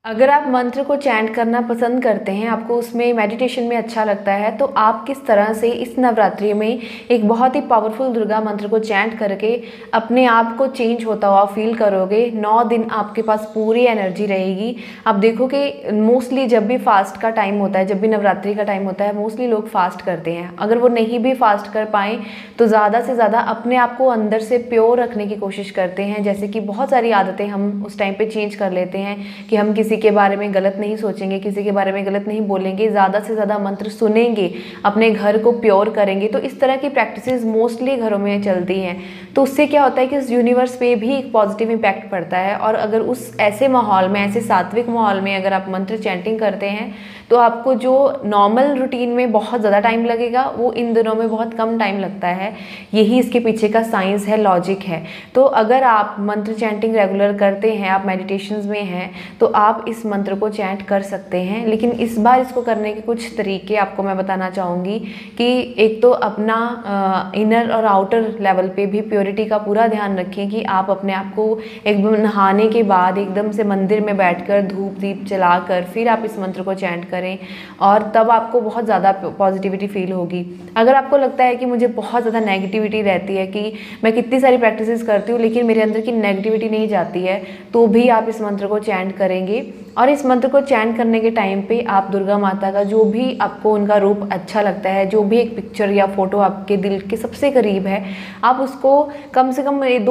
अगर आप मंत्र को चैंट करना पसंद करते हैं, आपको उसमें मेडिटेशन में अच्छा लगता है, तो आप किस तरह से इस नवरात्रि में एक बहुत ही पावरफुल दुर्गा मंत्र को चैंट करके अपने आप को चेंज होता हुआ फील करोगे। 9 दिन आपके पास पूरी एनर्जी रहेगी। आप देखो कि मोस्टली जब भी फास्ट का टाइम होता है, जब भी नवरात्रि का टाइम होता है, मोस्टली लोग फास्ट करते हैं। अगर वो नहीं भी फास्ट कर पाएँ तो ज़्यादा से ज़्यादा अपने आप को अंदर से प्योर रखने की कोशिश करते हैं। जैसे कि बहुत सारी आदतें हम उस टाइम पर चेंज कर लेते हैं कि हम किसी के बारे में गलत नहीं सोचेंगे, किसी के बारे में गलत नहीं बोलेंगे, ज़्यादा से ज़्यादा मंत्र सुनेंगे, अपने घर को प्योर करेंगे। तो इस तरह की प्रैक्टिसेस मोस्टली घरों में चलती हैं। तो उससे क्या होता है कि इस यूनिवर्स पे भी एक पॉजिटिव इम्पैक्ट पड़ता है। और अगर उस ऐसे माहौल में, ऐसे सात्विक माहौल में अगर आप मंत्र चैंटिंग करते हैं तो आपको जो नॉर्मल रूटीन में बहुत ज़्यादा टाइम लगेगा, वो इन दिनों में बहुत कम टाइम लगता है। यही इसके पीछे का साइंस है, लॉजिक है। तो अगर आप मंत्र चैंटिंग रेगुलर करते हैं, आप मेडिटेशंस में हैं, तो आप इस मंत्र को चैंट कर सकते हैं। लेकिन इस बार इसको करने के कुछ तरीके आपको मैं बताना चाहूँगी कि एक तो अपना इनर और आउटर लेवल पे भी प्योरिटी का पूरा ध्यान रखें कि आप अपने आप को एकदम नहाने के बाद एकदम से मंदिर में बैठकर धूप दीप जलाकर फिर आप इस मंत्र को चैंट करें, और तब आपको बहुत ज़्यादा पॉजिटिविटी फील होगी। अगर आपको लगता है कि मुझे बहुत ज़्यादा नेगेटिविटी रहती है, कि मैं कितनी सारी प्रैक्टिसेस करती हूँ लेकिन मेरे अंदर की नेगेटिविटी नहीं जाती है, तो भी आप इस मंत्र को चैंट करेंगे। और इस मंत्र को चैंट करने के टाइम पे आप दुर्गा माता का जो भी आपको उनका रूप अच्छा लगता है, जो भी एक पिक्चर या फोटो आपके दिल के सबसे करीब है, आप उसको कम से कम एक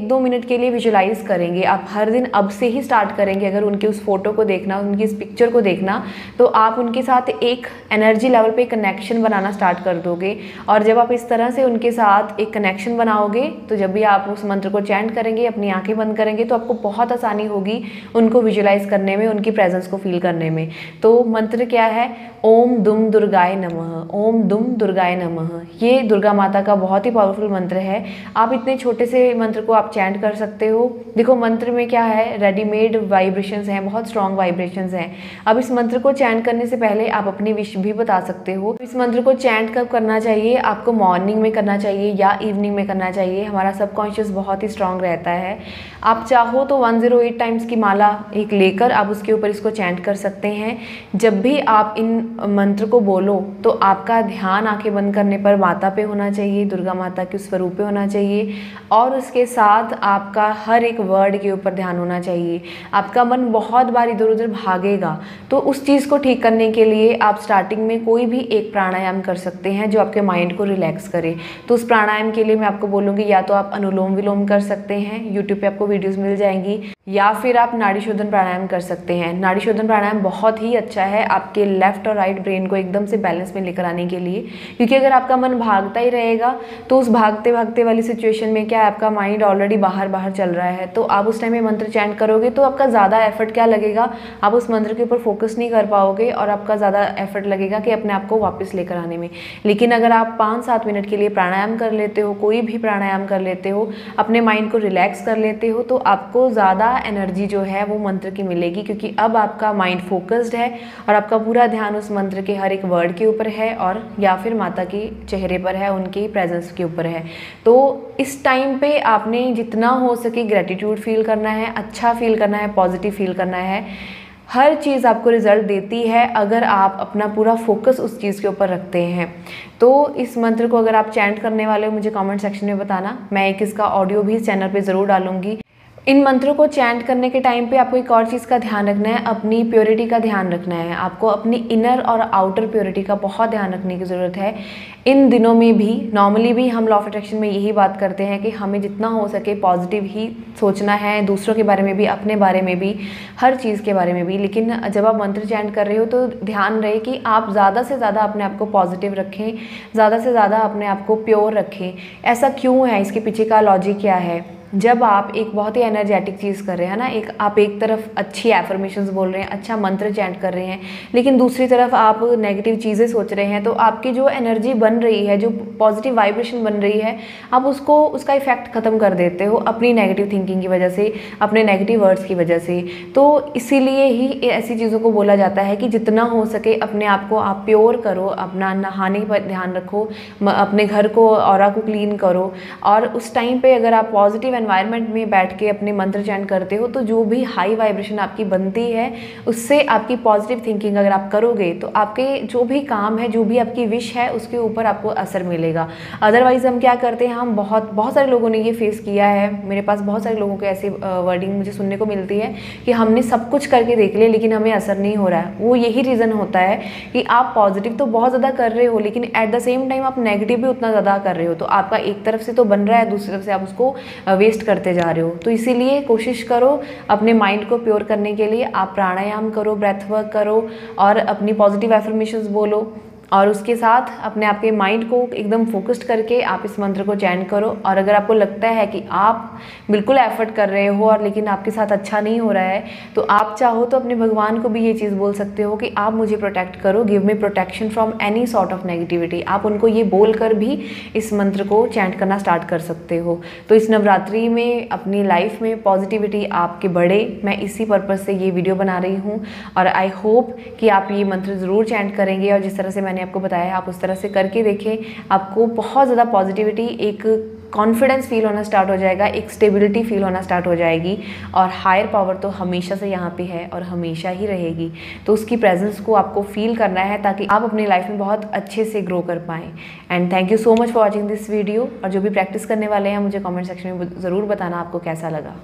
दो मिनट के लिए विजुलाइज करेंगे। आप हर दिन अब से ही स्टार्ट करेंगे। अगर उनके उस फोटो को देखना, उनकी इस पिक्चर को देखना, तो आप उनके साथ एक एनर्जी लेवल पे कनेक्शन बनाना स्टार्ट कर दोगे। और जब आप इस तरह से उनके साथ एक कनेक्शन बनाओगे, तो जब भी आप उस मंत्र को चैंट करेंगे, अपनी आंखें बंद करेंगे, तो आपको बहुत आसानी होगी उनको विजुलाइज करने में, उनकी प्रेजेंस को फील करने में। तो मंत्र क्या है? ओम दुम दुर्गाय नमः। ओम दुम दुर्गाय नमः। ये दुर्गा माता का बहुत ही पावरफुल मंत्र है। आप इतने छोटे से मंत्र को आप चैंट कर सकते हो। देखो मंत्र में क्या है, रेडीमेड वाइब्रेशंस हैं, बहुत स्ट्रॉन्ग वाइब्रेशंस हैं। अब इस मंत्र को चैंट करने से पहले आप अपनी विश भी बता सकते हो। इस मंत्र को चैंट कब करना चाहिए? आपको मॉर्निंग में करना चाहिए या इवनिंग में करना चाहिए। हमारा सबकॉन्शियस बहुत ही स्ट्रॉन्ग रहता है। आप चाहो तो 108 टाइम्स की माला एक लेकर आप उसके ऊपर इसको चैंट कर सकते हैं। जब भी आप इन मंत्र को बोलो तो आपका ध्यान आंखें बंद करने पर माता पे होना चाहिए, दुर्गा माता के स्वरूप पे होना चाहिए, और उसके साथ आपका हर एक वर्ड के ऊपर ध्यान होना चाहिए। आपका मन बहुत बार इधर उधर भागेगा, तो उस चीज़ को ठीक करने के लिए आप स्टार्टिंग में कोई भी एक प्राणायाम कर सकते हैं जो आपके माइंड को रिलैक्स करे। तो उस प्राणायाम के लिए मैं आपको बोलूँगी, या तो आप अनुलोम विलोम कर सकते हैं, यूट्यूब पे आपको वीडियोस मिल जाएंगी, या फिर आप नाड़ी शोधन प्राणायाम कर सकते हैं। नाड़ी शोधन प्राणायाम बहुत ही अच्छा है आपके लेफ्ट और राइट ब्रेन को एकदम से बैलेंस में लेकर आने के लिए। क्योंकि अगर आपका मन भागता ही रहेगा तो उस भागते भागते वाली सिचुएशन में क्या है, आपका माइंड ऑलरेडी बाहर चल रहा है, तो आप उस टाइम में मंत्र चैंट करोगे तो आपका ज़्यादा एफर्ट क्या लगेगा, आप उस मंत्र के ऊपर फोकस नहीं कर पाओगे और आपका ज़्यादा एफर्ट लगेगा कि अपने आप को वापस लेकर आने में। लेकिन अगर आप 5-7 मिनट के लिए प्राणायाम कर लेते हो, कोई भी प्राणायाम कर लेते हो, अपने माइंड को रिलैक्स कर लेते हो, तो आपको ज़्यादा एनर्जी जो है वो मंत्र की मिलेगी। क्योंकि अब आपका माइंड फोकस्ड है और आपका पूरा ध्यान उस मंत्र के हर एक वर्ड के ऊपर है, और या फिर माता के चेहरे पर है, उनकी प्रेजेंस के ऊपर है। तो इस टाइम पे आपने जितना हो सके ग्रेटिट्यूड फील करना है, अच्छा फील करना है, पॉजिटिव फील करना है। हर चीज़ आपको रिजल्ट देती है अगर आप अपना पूरा फोकस उस चीज़ के ऊपर रखते हैं। तो इस मंत्र को अगर आप चैंट करने वाले हो, मुझे कमेंट सेक्शन में बताना। मैं एक इसका ऑडियो भी इस चैनल पे ज़रूर डालूंगी। इन मंत्रों को चैंट करने के टाइम पे आपको एक और चीज़ का ध्यान रखना है, अपनी प्योरिटी का ध्यान रखना है। आपको अपनी इनर और आउटर प्योरिटी का बहुत ध्यान रखने की ज़रूरत है। इन दिनों में भी, नॉर्मली भी हम लॉ ऑफ अट्रैक्शन में यही बात करते हैं कि हमें जितना हो सके पॉजिटिव ही सोचना है, दूसरों के बारे में भी, अपने बारे में भी, हर चीज़ के बारे में भी। लेकिन जब आप मंत्र चैंट कर रहे हो तो ध्यान रहे कि आप ज़्यादा से ज़्यादा अपने आप को पॉजिटिव रखें, ज़्यादा से ज़्यादा अपने आप को प्योर रखें। ऐसा क्यों है, इसके पीछे का लॉजिक क्या है? जब आप एक बहुत ही एनर्जेटिक चीज़ कर रहे हैं ना, आप एक तरफ अच्छी एफर्मेशंस बोल रहे हैं, अच्छा मंत्र चैंट कर रहे हैं, लेकिन दूसरी तरफ आप नेगेटिव चीज़ें सोच रहे हैं, तो आपकी जो एनर्जी बन रही है, जो पॉजिटिव वाइब्रेशन बन रही है, आप उसका इफेक्ट ख़त्म कर देते हो अपनी नेगेटिव थिंकिंग की वजह से, अपने नेगेटिव वर्ड्स की वजह से। तो इसीलिए ही ऐसी चीज़ों को बोला जाता है कि जितना हो सके अपने आप को आप प्योर करो, अपना नहाने पर ध्यान रखो, अपने घर को, ऑरा को क्लीन करो। और उस टाइम पर अगर आप पॉजिटिव एनवायरनमेंट में बैठ के अपने मंत्र चैंट करते हो तो जो भी हाई वाइब्रेशन आपकी बनती है उससे आपकी पॉजिटिव थिंकिंग अगर आप करोगे तो आपके जो भी काम है, जो भी आपकी विश है, उसके ऊपर आपको असर मिलेगा। अदरवाइज हम क्या करते हैं, हम बहुत सारे लोगों ने ये फेस किया है, मेरे पास बहुत सारे लोगों के ऐसी वर्डिंग मुझे सुनने को मिलती है कि हमने सब कुछ करके देख लिया लेकिन हमें असर नहीं हो रहा है। वो यही रीज़न होता है कि आप पॉजिटिव तो बहुत ज़्यादा कर रहे हो लेकिन एट द सेम टाइम आप नेगेटिव भी उतना ज़्यादा कर रहे हो, तो आपका एक तरफ से तो बन रहा है, दूसरी तरफ से आप उसको वेस्ट करते जा रहे हो। तो इसीलिए कोशिश करो अपने माइंड को प्योर करने के लिए आप प्राणायाम करो, ब्रेथ वर्क करो और अपनी पॉजिटिव एफर्मेशंस बोलो और उसके साथ अपने आपके माइंड को एकदम फोकस्ड करके आप इस मंत्र को चैंट करो। और अगर आपको लगता है कि आप बिल्कुल एफर्ट कर रहे हो और लेकिन आपके साथ अच्छा नहीं हो रहा है तो आप चाहो तो अपने भगवान को भी ये चीज़ बोल सकते हो कि आप मुझे प्रोटेक्ट करो, give me protection from any sort of negativity. आप उनको ये बोल कर भी इस मंत्र को चैंट करना स्टार्ट कर सकते हो। तो इस नवरात्रि में अपनी लाइफ में पॉजिटिविटी आपके बढ़े, मैं इसी पर्पज़ से ये वीडियो बना रही हूँ और आई होप कि आप ये मंत्र ज़रूर चैंट करेंगे और जिस तरह से मैंने आपको बताया आप उस तरह से करके देखें। आपको बहुत ज़्यादा पॉजिटिविटी, एक कॉन्फिडेंस फील होना स्टार्ट हो जाएगा, एक स्टेबिलिटी फील होना स्टार्ट हो जाएगी और हायर पावर तो हमेशा से यहाँ पे है और हमेशा ही रहेगी। तो उसकी प्रेजेंस को आपको फील करना है ताकि आप अपनी लाइफ में बहुत अच्छे से ग्रो कर पाएँ। And thank you so much for watching this video. और जो भी प्रैक्टिस करने वाले हैं मुझे कॉमेंट सेक्शन में ज़रूर बताना आपको कैसा लगा।